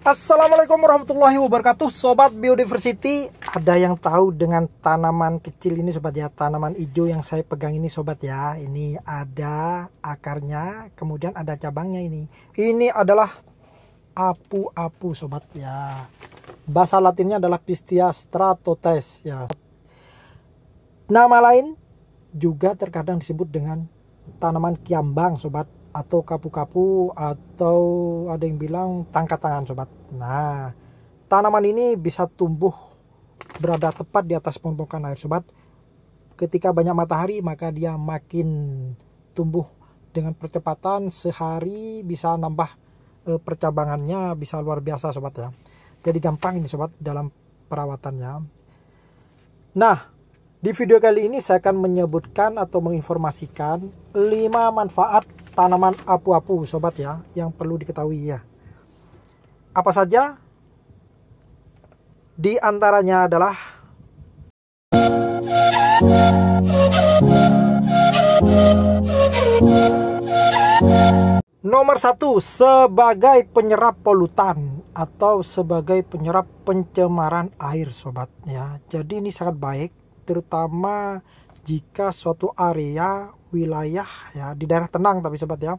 Assalamualaikum warahmatullahi wabarakatuh, Sobat Biodiversity. Ada yang tahu dengan tanaman kecil ini sobat ya, tanaman hijau yang saya pegang ini sobat ya. Ini ada akarnya, kemudian ada cabangnya ini. Ini adalah apu-apu sobat ya. Bahasa latinnya adalah Pistia stratotes ya. Nama lain juga terkadang disebut dengan tanaman kiambang sobat, atau kapu-kapu, atau ada yang bilang tangkat tangan sobat. Nah, tanaman ini bisa tumbuh berada tepat di atas permukaan air sobat. Ketika banyak matahari maka dia makin tumbuh dengan percepatan, sehari bisa nambah percabangannya bisa luar biasa sobat ya. Jadi gampang ini sobat dalam perawatannya. Nah, di video kali ini saya akan menyebutkan atau menginformasikan 5 manfaat tanaman apu-apu sobat ya, yang perlu diketahui ya. Apa saja? Di antaranya adalah nomor 1, sebagai penyerap polutan atau sebagai penyerap pencemaran air sobat ya. Jadi ini sangat baik, terutama jika suatu area wilayah ya di daerah tenang tapi sobat ya,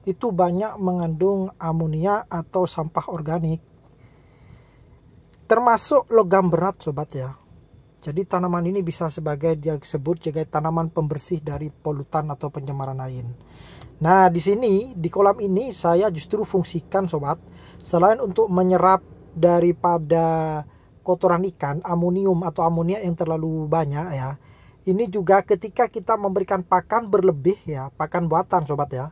itu banyak mengandung amonia atau sampah organik, termasuk logam berat sobat ya. Jadi tanaman ini bisa sebagai dia disebut sebagai tanaman pembersih dari polutan atau pencemaran air. Nah, di sini di kolam ini saya justru fungsikan sobat, selain untuk menyerap daripada kotoran ikan, amonium atau amonia yang terlalu banyak ya, ini juga ketika kita memberikan pakan berlebih ya, pakan buatan sobat ya,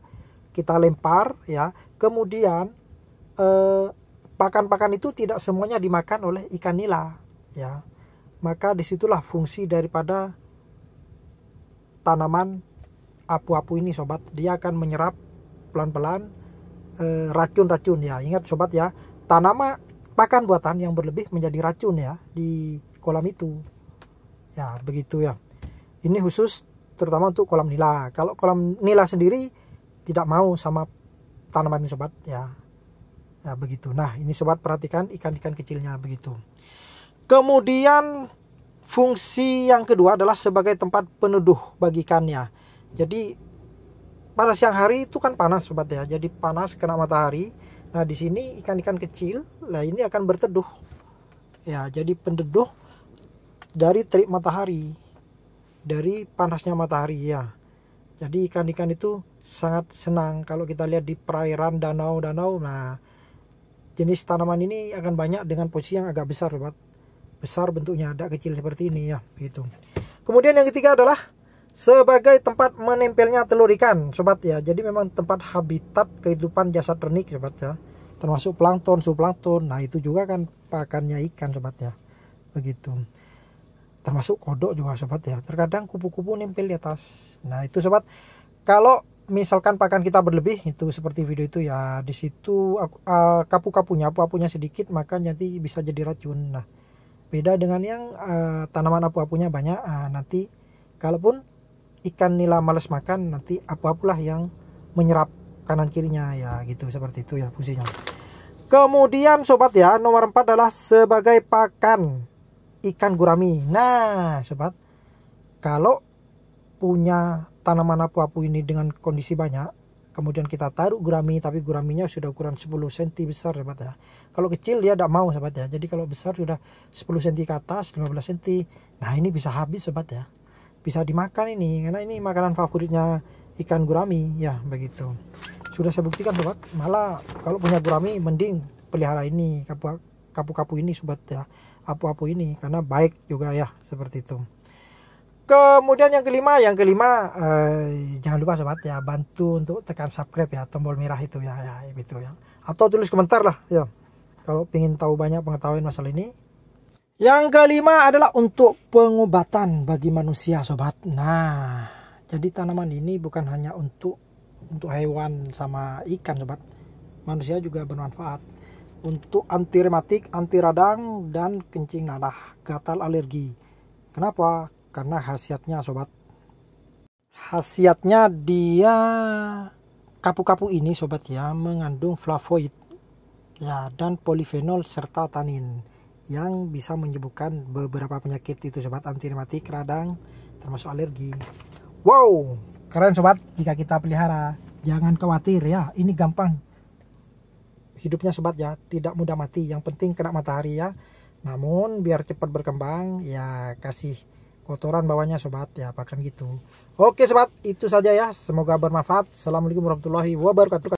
kita lempar ya, kemudian pakan-pakan itu tidak semuanya dimakan oleh ikan nila ya, maka disitulah fungsi daripada tanaman apu-apu ini sobat. Dia akan menyerap pelan-pelan racun-racun ya. Ingat sobat ya, tanaman pakan buatan yang berlebih menjadi racun ya di kolam itu ya, begitu ya. Ini khusus terutama untuk kolam nila. Kalau kolam nila sendiri tidak mau sama tanaman ini sobat ya. Ya begitu. Nah, ini sobat perhatikan ikan-ikan kecilnya begitu. Kemudian fungsi yang kedua adalah sebagai tempat peneduh bagi ikannya. Jadi pada siang hari itu kan panas sobat ya. Jadi panas kena matahari. Nah, di sini ikan-ikan kecil lah ini akan berteduh. Ya, jadi peneduh dari terik matahari, dari panasnya matahari ya. Jadi ikan-ikan itu sangat senang kalau kita lihat di perairan danau-danau. Nah, jenis tanaman ini akan banyak dengan posisi yang agak besar sobat. Besar bentuknya, ada kecil seperti ini ya, gitu. Kemudian yang ketiga adalah sebagai tempat menempelnya telur ikan sobat ya. Jadi memang tempat habitat kehidupan jasad renik sobat ya, termasuk plankton, zooplankton. Nah, itu juga kan pakannya ikan sobat ya, begitu. Termasuk kodok juga sobat ya, terkadang kupu-kupu nempel di atas. Nah, itu sobat, kalau misalkan pakan kita berlebih itu seperti video itu ya, di situ kapu-kapunya, apu-apunya sedikit, maka nanti bisa jadi racun. Nah, beda dengan yang tanaman apu-apunya banyak. Nanti kalaupun ikan nila males makan, nanti apu-apulah yang menyerap kanan kirinya ya, gitu, seperti itu ya fungsinya. Kemudian sobat ya, nomor 4 adalah sebagai pakan ikan gurami. Nah sobat, kalau punya tanaman apu-apu ini dengan kondisi banyak, kemudian kita taruh gurami, tapi guraminya sudah ukuran 10 cm besar sobat ya. Kalau kecil dia tidak mau sobat ya, jadi kalau besar sudah 10 cm ke atas, 15 cm. Nah, ini bisa habis sobat ya, bisa dimakan ini, karena ini makanan favoritnya ikan gurami ya, begitu. Sudah saya buktikan sobat, malah kalau punya gurami mending pelihara ini, kapu-kapu ini sobat ya, apu-apu ini, karena baik juga ya, seperti itu. Kemudian yang kelima jangan lupa sobat ya, bantu untuk tekan subscribe ya, tombol merah itu ya, gitu ya, atau tulis komentar lah ya kalau ingin tahu banyak pengetahuan masalah ini. Yang kelima adalah untuk pengobatan bagi manusia sobat. Nah, jadi tanaman ini bukan hanya untuk hewan sama ikan sobat, manusia juga bermanfaat untuk anti rematik, anti radang, dan kencing nanah, gatal, alergi. Kenapa? Karena khasiatnya sobat, khasiatnya dia Kapu-kapu ini sobat ya mengandung flavonoid ya dan polifenol serta tanin yang bisa menyembuhkan beberapa penyakit itu sobat, anti rematik, radang, termasuk alergi. Wow, keren sobat jika kita pelihara. Jangan khawatir ya, ini gampang hidupnya sobat ya, tidak mudah mati. Yang penting kena matahari ya. Namun biar cepat berkembang ya kasih kotoran bawahnya sobat ya, pakan gitu. Oke sobat, itu saja ya, semoga bermanfaat. Assalamualaikum warahmatullahi wabarakatuh.